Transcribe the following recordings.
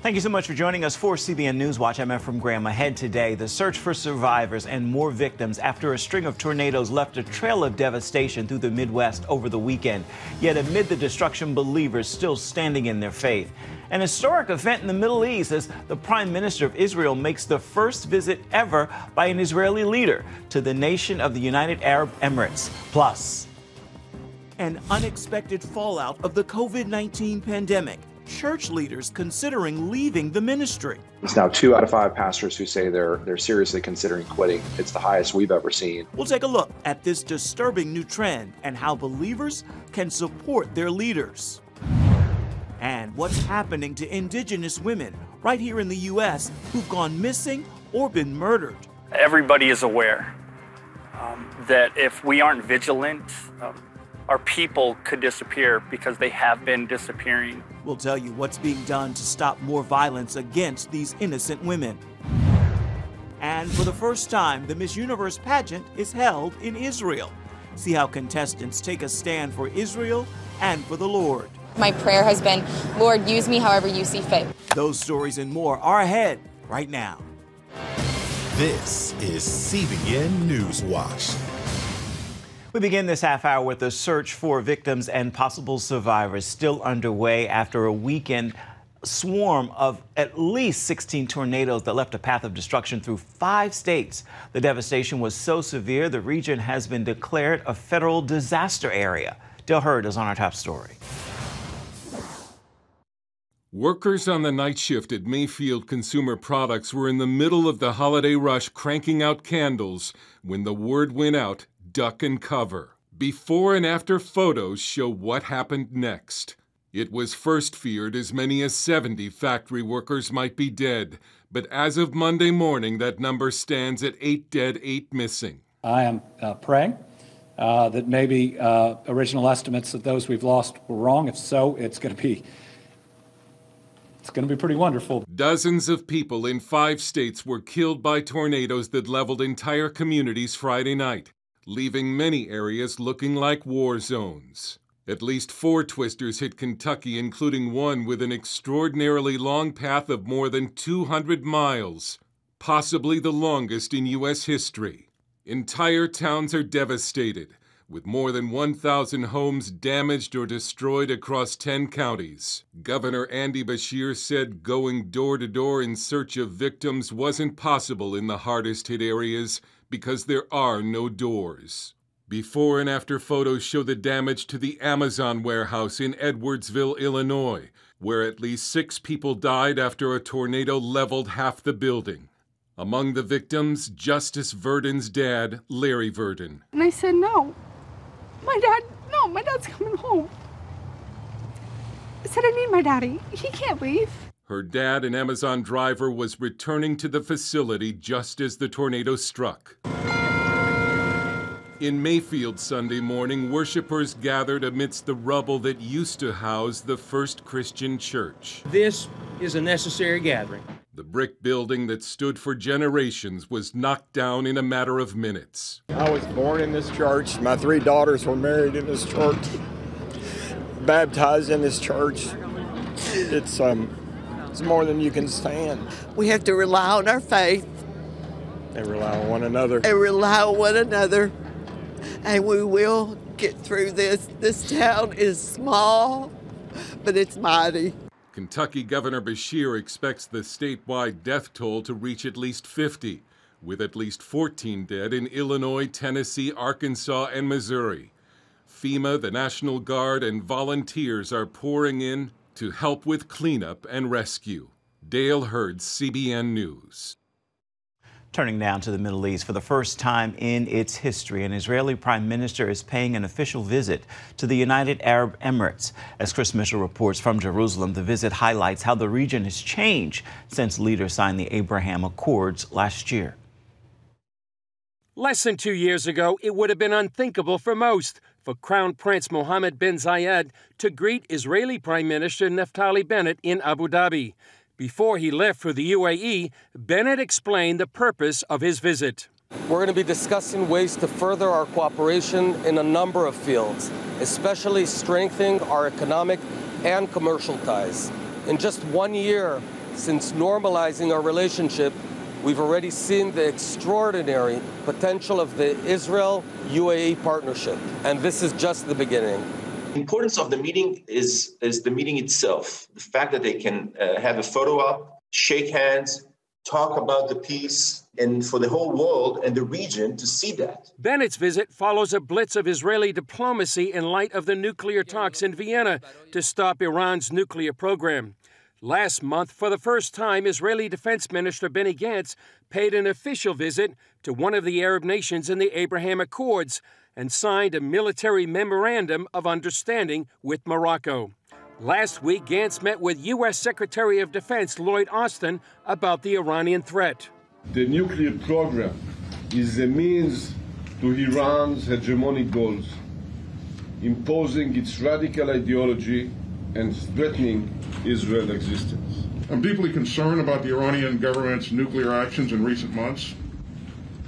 Thank you so much for joining us for CBN NewsWatch. I'm Efrem Graham. Ahead today, the search for survivors and more victims after a string of tornadoes left a trail of devastation through the Midwest over the weekend. Yet amid the destruction, believers still standing in their faith. An historic event in the Middle East as the Prime Minister of Israel makes the first visit ever by an Israeli leader to the nation of the United Arab Emirates. Plus, an unexpected fallout of the COVID-19 pandemic. Church leaders considering leaving the ministry. It's now 2 out of 5 pastors who say they're seriously considering quitting. It's the highest we've ever seen. We'll take a look at this disturbing new trend and how believers can support their leaders. And what's happening to Indigenous women right here in the U.S. who've gone missing or been murdered. Everybody is aware that if we aren't vigilant, our people could disappear because they have been disappearing. We'll tell you what's being done to stop more violence against these innocent women. And for the first time, the Miss Universe pageant is held in Israel. See how contestants take a stand for Israel and for the Lord. My prayer has been, Lord, use me however you see fit. Those stories and more are ahead right now. This is CBN NewsWatch. We begin this half hour with a search for victims and possible survivors still underway after a weekend swarm of at least 16 tornadoes that left a path of destruction through 5 states. The devastation was so severe, the region has been declared a federal disaster area. Del Hurd is on our top story. Workers on the night shift at Mayfield Consumer Products were in the middle of the holiday rush cranking out candles when the word went out, duck and cover. Before and after photos show what happened next. It was first feared as many as 70 factory workers might be dead, but as of Monday morning, that number stands at 8 dead, 8 missing. I am praying that maybe original estimates of those we've lost were wrong. If so, it's going to be pretty wonderful. Dozens of people in 5 states were killed by tornadoes that leveled entire communities Friday night, leaving many areas looking like war zones. At least 4 twisters hit Kentucky, including one with an extraordinarily long path of more than 200 miles, possibly the longest in U.S. history. Entire towns are devastated, with more than 1,000 homes damaged or destroyed across 10 counties. Governor Andy Beshear said going door to door in search of victims wasn't possible in the hardest hit areas because there are no doors. Before and after photos show the damage to the Amazon warehouse in Edwardsville, Illinois, where at least 6 people died after a tornado leveled half the building. Among the victims, Justice Verdon's dad, Larry Verdon. And I said, no, my dad's coming home. I said, I need my daddy. He can't leave. Her dad, an Amazon driver, was returning to the facility just as the tornado struck. In Mayfield Sunday morning, worshipers gathered amidst the rubble that used to house the First Christian Church. This is a necessary gathering. The brick building that stood for generations was knocked down in a matter of minutes. I was born in this church. My 3 daughters were married in this church, baptized in this church. It's more than you can stand. We have to rely on our faith. And rely on one another. And we will get through this. This town is small, but it's mighty. Kentucky Governor Beshear expects the statewide death toll to reach at least 50, with at least 14 dead in Illinois, Tennessee, Arkansas, and Missouri. FEMA, the National Guard, and volunteers are pouring in to help with cleanup and rescue. Dale Hurd, CBN News. Turning now to the Middle East, for the first time in its history, an Israeli prime minister is paying an official visit to the United Arab Emirates. As Chris Mitchell reports from Jerusalem, the visit highlights how the region has changed since leaders signed the Abraham Accords last year. Less than 2 years ago, it would have been unthinkable for most for Crown Prince Mohammed bin Zayed to greet Israeli Prime Minister Naftali Bennett in Abu Dhabi. Before he left for the UAE, Bennett explained the purpose of his visit. We're going to be discussing ways to further our cooperation in a number of fields, especially strengthening our economic and commercial ties. In just 1 year Since normalizing our relationship, we've already seen the extraordinary potential of the Israel-UAE partnership, and this is just the beginning. The importance of the meeting is the meeting itself. The fact that they can have a photo op, shake hands, talk about the peace, and for the whole world and the region to see that. Bennett's visit follows a blitz of Israeli diplomacy in light of the nuclear talks in Vienna to stop Iran's nuclear program. Last month, for the first time, Israeli Defense Minister Benny Gantz paid an official visit to one of the Arab nations in the Abraham Accords and signed a military memorandum of understanding with Morocco. Last week, Gantz met with U.S. Secretary of Defense Lloyd Austin about the Iranian threat. The nuclear program is a means to Iran's hegemonic goals, imposing its radical ideology and threatening Israel's existence. I'm deeply concerned about the Iranian government's nuclear actions in recent months,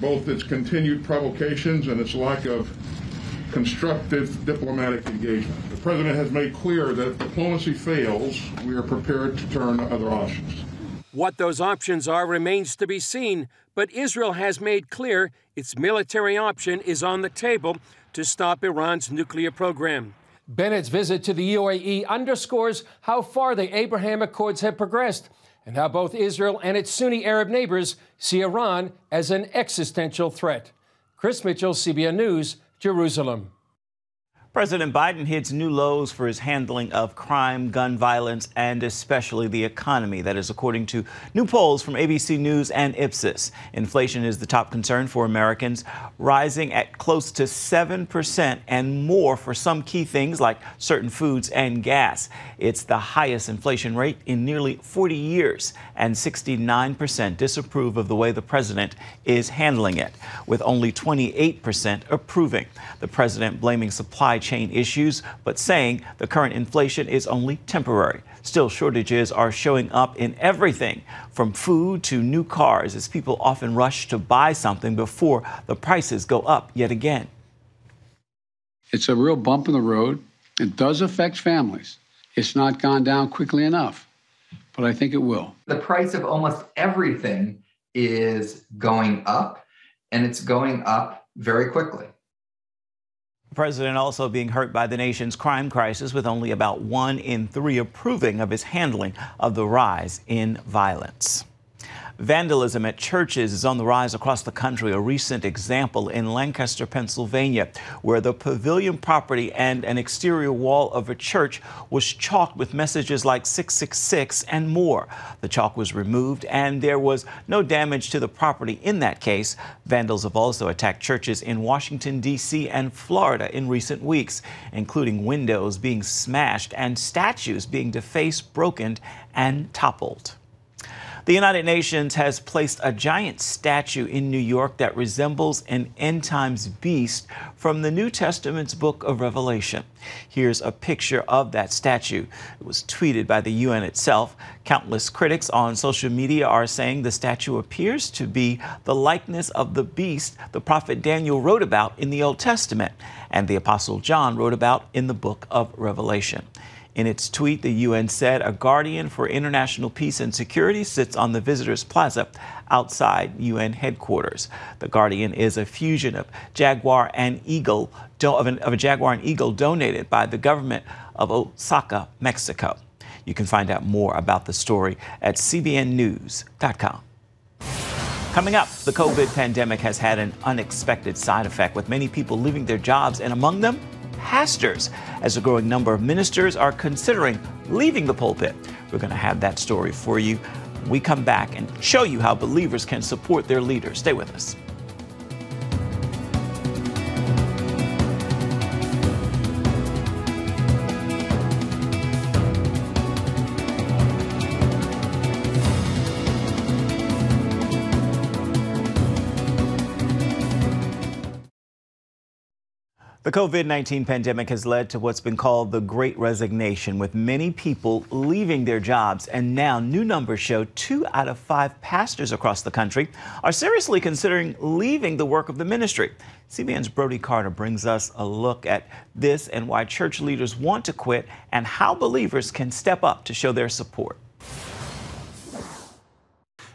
both its continued provocations and its lack of constructive diplomatic engagement. The President has made clear that if diplomacy fails, we are prepared to turn to other options. What those options are remains to be seen, but Israel has made clear its military option is on the table to stop Iran's nuclear program. Bennett's visit to the UAE underscores how far the Abraham Accords have progressed and how both Israel and its Sunni Arab neighbors see Iran as an existential threat. Chris Mitchell, CBN News, Jerusalem. President Biden hits new lows for his handling of crime, gun violence, and especially the economy. That is according to new polls from ABC News and Ipsos. Inflation is the top concern for Americans, rising at close to 7% and more for some key things like certain foods and gas. It's the highest inflation rate in nearly 40 years, and 69% disapprove of the way the president is handling it, with only 28% approving. The president blaming supply chain issues, but saying the current inflation is only temporary. Still, shortages are showing up in everything from food to new cars, as people often rush to buy something before the prices go up yet again. It's a real bump in the road. It does affect families. It's not gone down quickly enough, but I think it will. The price of almost everything is going up, and it's going up very quickly. The president also being hurt by the nation's crime crisis, with only about 1 in 3 approving of his handling of the rise in violence. Vandalism at churches is on the rise across the country. A recent example in Lancaster, Pennsylvania, where the pavilion property and an exterior wall of a church was chalked with messages like 666 and more. The chalk was removed and there was no damage to the property in that case. Vandals have also attacked churches in Washington, D.C. and Florida in recent weeks, including windows being smashed and statues being defaced, broken, and toppled. The United Nations has placed a giant statue in New York that resembles an end-times beast from the New Testament's book of Revelation. Here's a picture of that statue. It was tweeted by the UN itself. Countless critics on social media are saying the statue appears to be the likeness of the beast the prophet Daniel wrote about in the Old Testament and the Apostle John wrote about in the book of Revelation. In its tweet, the UN said a guardian for international peace and security sits on the visitors' plaza outside UN headquarters. The guardian is a fusion of jaguar and eagle, of a jaguar and eagle donated by the government of Osaka, Mexico. You can find out more about the story at cbnnews.com. Coming up, the COVID pandemic has had an unexpected side effect, with many people leaving their jobs, and among them, pastors, as a growing number of ministers are considering leaving the pulpit. We're going to have that story for you when we come back and show you how believers can support their leaders. Stay with us. The COVID-19 pandemic has led to what's been called the Great Resignation, with many people leaving their jobs. And now new numbers show 2 out of 5 pastors across the country are seriously considering leaving the work of the ministry. CBN's Brody Carter brings us a look at this and why church leaders want to quit and how believers can step up to show their support.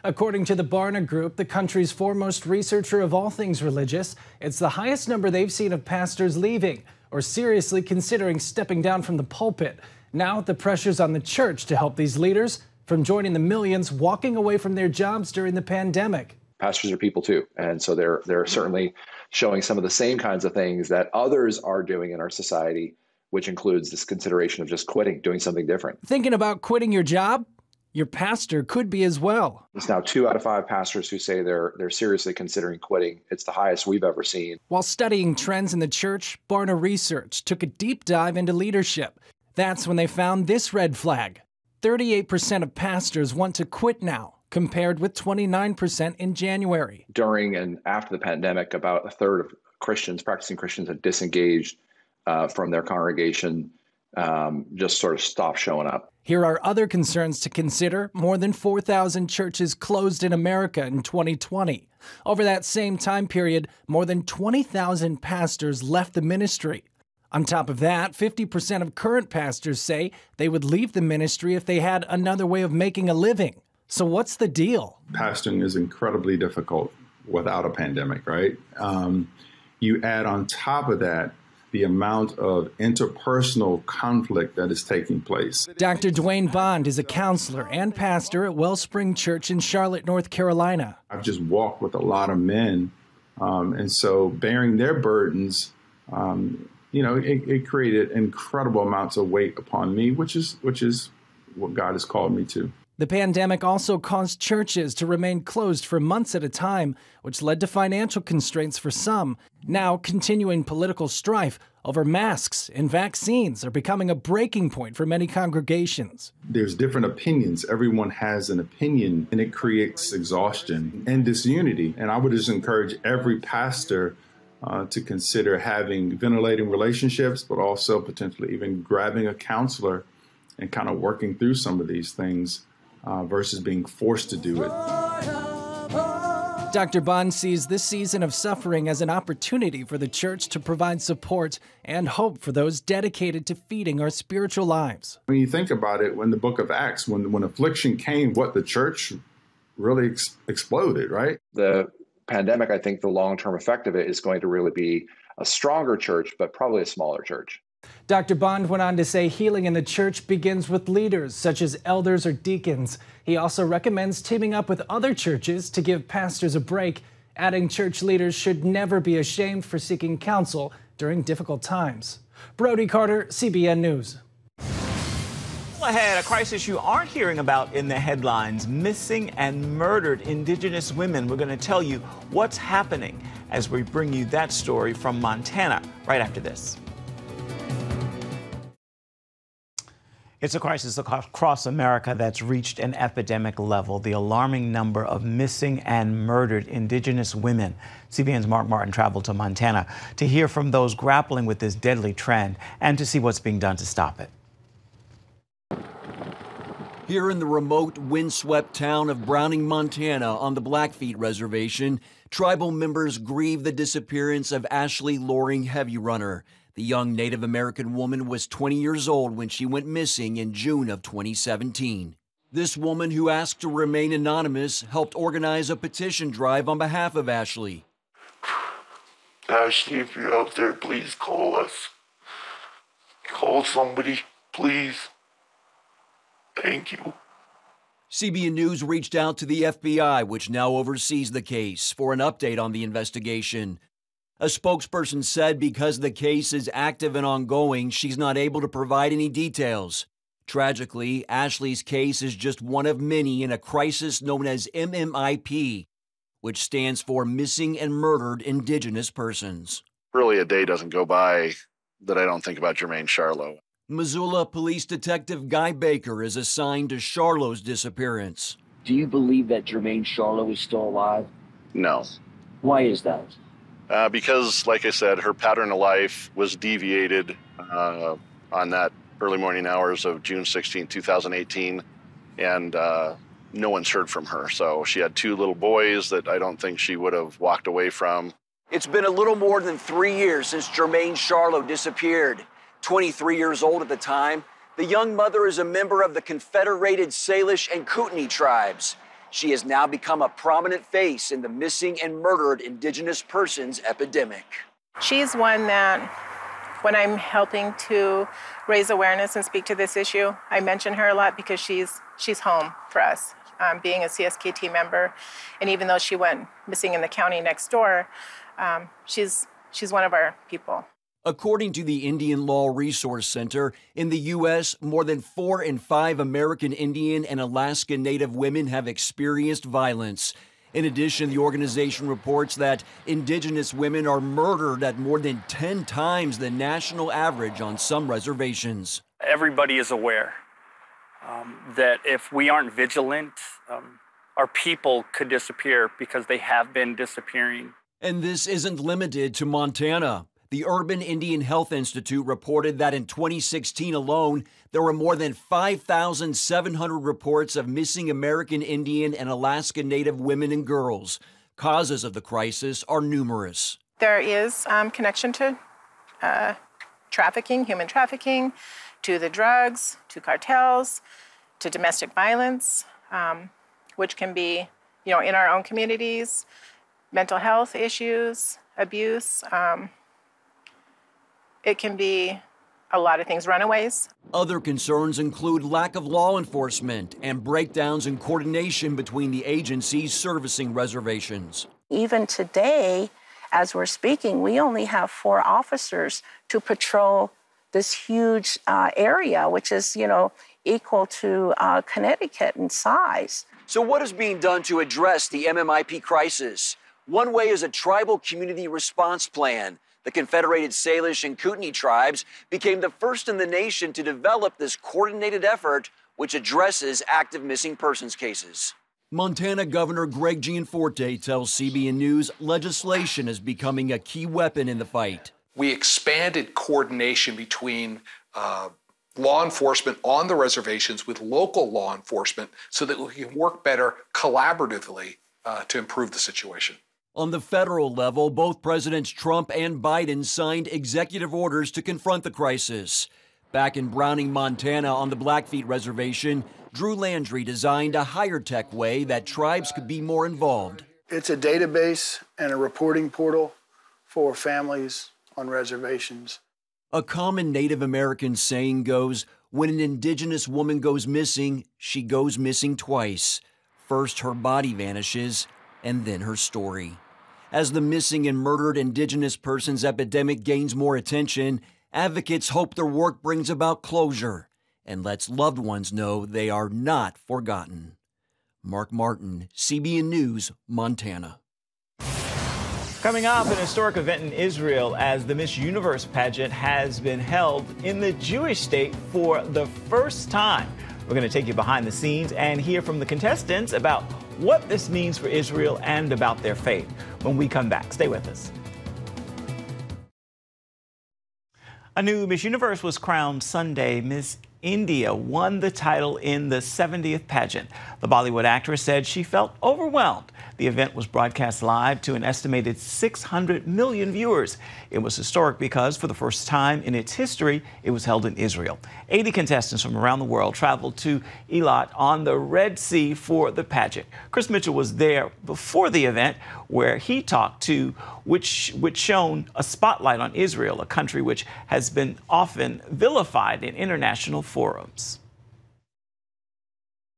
According to the Barna Group, the country's foremost researcher of all things religious, it's the highest number they've seen of pastors leaving or seriously considering stepping down from the pulpit. Now the pressure's on the church to help these leaders from joining the millions walking away from their jobs during the pandemic. Pastors are people too, and so they're certainly showing some of the same kinds of things that others are doing in our society, which includes this consideration of just quitting, doing something different. Thinking about quitting your job? Your pastor could be as well. It's now 2 out of 5 pastors who say they're seriously considering quitting. It's the highest we've ever seen. While studying trends in the church, Barna Research took a deep dive into leadership. That's when they found this red flag. 38% of pastors want to quit now, compared with 29% in January. During and after the pandemic, about a third of practicing Christians, have disengaged from their congregation, just sort of stopped showing up. Here are other concerns to consider. More than 4,000 churches closed in America in 2020. Over that same time period, more than 20,000 pastors left the ministry. On top of that, 50% of current pastors say they would leave the ministry if they had another way of making a living. So what's the deal? Pastoring is incredibly difficult without a pandemic, right? You add on top of that the amount of interpersonal conflict that is taking place. Dr. Dwayne Bond is a counselor and pastor at Wellspring Church in Charlotte, North Carolina. I've just walked with a lot of men, and so bearing their burdens, it created incredible amounts of weight upon me, which is what God has called me to. The pandemic also caused churches to remain closed for months at a time, which led to financial constraints for some. Now, continuing political strife over masks and vaccines are becoming a breaking point for many congregations. There's different opinions. Everyone has an opinion, and it creates exhaustion and disunity. And I would just encourage every pastor to consider ventilating relationships, but also potentially even grabbing a counselor and kind of working through some of these things versus being forced to do it. Dr. Bond sees this season of suffering as an opportunity for the church to provide support and hope for those dedicated to feeding our spiritual lives. When you think about it, when the book of Acts, when affliction came, the church really exploded, right? The pandemic, I think the long-term effect of it is going to really be a stronger church, but probably a smaller church. Dr. Bond went on to say healing in the church begins with leaders, such as elders or deacons. He also recommends teaming up with other churches to give pastors a break, adding church leaders should never be ashamed for seeking counsel during difficult times. Brody Carter, CBN News. Ahead, a crisis you aren't hearing about in the headlines: missing and murdered Indigenous women. We're going to tell you what's happening as we bring you that story from Montana right after this. It's a crisis across America that's reached an epidemic level. The alarming number of missing and murdered Indigenous women. CBN's Mark Martin traveled to Montana to hear from those grappling with this deadly trend and to see what's being done to stop it. Here in the remote, windswept town of Browning, Montana, on the Blackfeet Reservation, tribal members grieve the disappearance of Ashley Loring Heavy Runner. The young Native American woman was 20 years old when she went missing in June of 2017. This woman, who asked to remain anonymous, helped organize a petition drive on behalf of Ashley. Ashley, if you're out there, please call us. Call somebody, please. Thank you. CBN News reached out to the FBI, which now oversees the case, for an update on the investigation. A spokesperson said because the case is active and ongoing, she's not able to provide any details. Tragically, Ashley's case is just one of many in a crisis known as MMIP, which stands for Missing and Murdered Indigenous Persons. Really, a day doesn't go by that I don't think about Jermaine Charlo. Missoula Police Detective Guy Baker is assigned to Charlo's disappearance. Do you believe that Jermaine Charlo is still alive? No. Why is that? Because, like I said, her pattern of life was deviated on that early morning hours of June 16, 2018, and no one's heard from her. So she had 2 little boys that I don't think she would have walked away from. It's been a little more than 3 years since Jermaine Charlo disappeared. 23 years old at the time, the young mother is a member of the Confederated Salish and Kootenai tribes. She has now become a prominent face in the missing and murdered Indigenous persons epidemic. She's one that, when I'm helping to raise awareness and speak to this issue, I mention her a lot because she's home for us, being a CSKT member. And even though she went missing in the county next door, she's one of our people. According to the Indian Law Resource Center, in the U.S., more than 4 in 5 American Indian and Alaska Native women have experienced violence. In addition, the organization reports that Indigenous women are murdered at more than 10 times the national average on some reservations. Everybody is aware that if we aren't vigilant, our people could disappear because they have been disappearing. And this isn't limited to Montana. The Urban Indian Health Institute reported that in 2016 alone, there were more than 5,700 reports of missing American Indian and Alaska Native women and girls. Causes of the crisis are numerous. There is connection to trafficking, human trafficking, to the drugs, to cartels, to domestic violence, which can be, in our own communities, mental health issues, abuse. It can be a lot of things, runaways. Other concerns include lack of law enforcement and breakdowns in coordination between the agencies servicing reservations. Even today, as we're speaking, we only have 4 officers to patrol this huge area, which is, equal to Connecticut in size. So what is being done to address the MMIP crisis? One way is a tribal community response plan. The Confederated Salish and Kootenai tribes became the first in the nation to develop this coordinated effort, which addresses active missing persons cases. Montana Governor Greg Gianforte tells CBN News legislation is becoming a key weapon in the fight. We expanded coordination between law enforcement on the reservations with local law enforcement so that we can work better collaboratively to improve the situation. On the federal level, both Presidents Trump and Biden signed executive orders to confront the crisis. Back in Browning, Montana, on the Blackfeet Reservation, Drew Landry designed a higher-tech way that tribes could be more involved. It's a database and a reporting portal for families on reservations. A common Native American saying goes, when an Indigenous woman goes missing, she goes missing twice. First, her body vanishes, and then her story. As the missing and murdered Indigenous persons epidemic gains more attention, advocates hope their work brings about closure and lets loved ones know they are not forgotten. Mark Martin, CBN News, Montana. Coming up, an historic event in Israel as the Miss Universe pageant has been held in the Jewish state for the first time. We're going to take you behind the scenes and hear from the contestants about what this means for Israel and about their faith when we come back. Stay with us. A new Miss Universe was crowned Sunday. Miss India won the title in the 70th pageant. The Bollywood actress said she felt overwhelmed. The event was broadcast live to an estimated 600 million viewers. It was historic because for the first time in its history, it was held in Israel. 80 contestants from around the world traveled to Eilat on the Red Sea for the pageant. Chris Mitchell was there before the event where he talked to which shone a spotlight on Israel, a country which has been often vilified in international forums.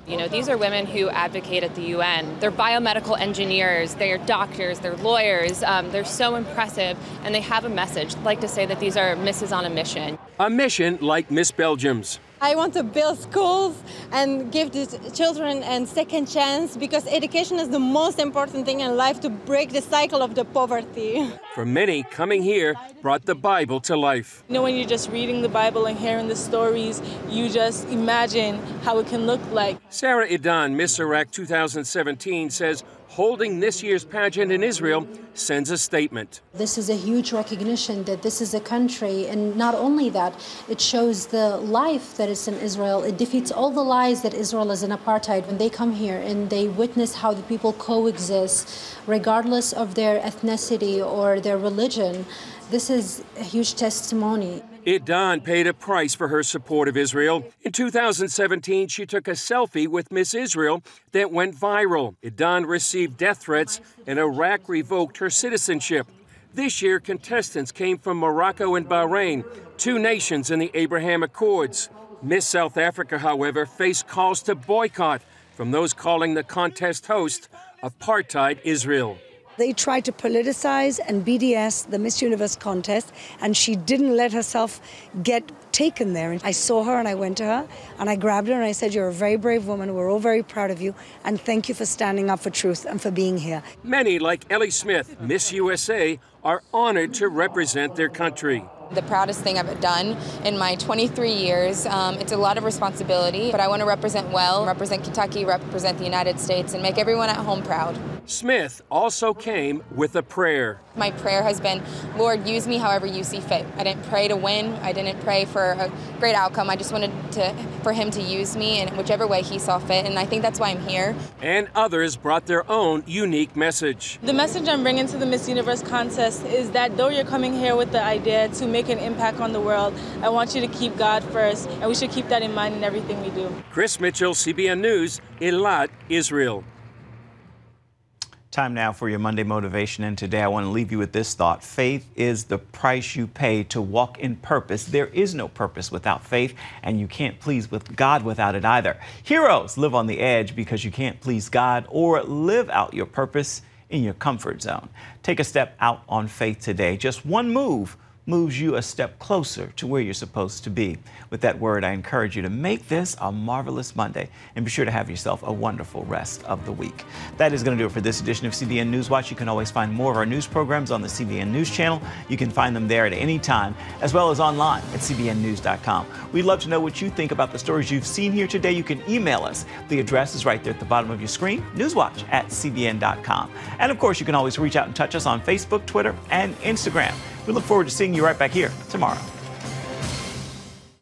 These are women who advocate at the UN. They're biomedical engineers, they're doctors, they're lawyers. They're so impressive, and they have a message. I'd like to say that these are misses on a mission. A mission like Miss Belgium's. I want to build schools and give these children a second chance because education is the most important thing in life to break the cycle of the poverty. For many, coming here brought the Bible to life. When you're just reading the Bible and hearing the stories, you just imagine how it can look like. Sarah Idan, Miss Iraq 2017, says holding this year's pageant in Israel sends a statement. This is a huge recognition that this is a country, and not only that, it shows the life that is in Israel. It defeats all the lies that Israel is an apartheid. When they come here and they witness how the people coexist, regardless of their ethnicity or their religion, This is a huge testimony. Idan paid a price for her support of Israel. In 2017, she took a selfie with Miss Israel that went viral. Idan received death threats, and Iraq revoked her citizenship. This year, contestants came from Morocco and Bahrain, two nations in the Abraham Accords. Miss South Africa, however, faced calls to boycott from those calling the contest host apartheid Israel. They tried to politicize and BDS the Miss Universe contest, and she didn't let herself get taken there. And I saw her and I went to her and I grabbed her and I said, "You're a very brave woman. We're all very proud of you. And thank you for standing up for truth and for being here." Many, like Ellie Smith, Miss USA, are honored to represent their country. The proudest thing I've done in my 23 years. It's a lot of responsibility, but I want to represent well, represent Kentucky, represent the United States, and make everyone at home proud. Smith also came with a prayer. My prayer has been, Lord, use me however you see fit. I didn't pray to win. I didn't pray for a great outcome. I just wanted for him to use me in whichever way he saw fit, and I think that's why I'm here. And others brought their own unique message. The message I'm bringing to the Miss Universe contest is that though you're coming here with the idea to make an impact on the world, I want you to keep God first, and we should keep that in mind in everything we do. Chris Mitchell, CBN News, Eilat, Israel. Time now for your Monday motivation, and today I want to leave you with this thought. Faith is the price you pay to walk in purpose. There is no purpose without faith, and you can't please with God without it either. Heroes live on the edge because you can't please God or live out your purpose in your comfort zone. Take a step out on faith today. Just one move moves you a step closer to where you're supposed to be. With that word, I encourage you to make this a marvelous Monday and be sure to have yourself a wonderful rest of the week. That is going to do it for this edition of CBN Newswatch. You can always find more of our news programs on the CBN News Channel. You can find them there at any time, as well as online at cbnnews.com. We'd love to know what you think about the stories you've seen here today. You can email us. The address is right there at the bottom of your screen, newswatch@cbn.com. And of course, you can always reach out and touch us on Facebook, Twitter, and Instagram. We look forward to seeing you right back here tomorrow.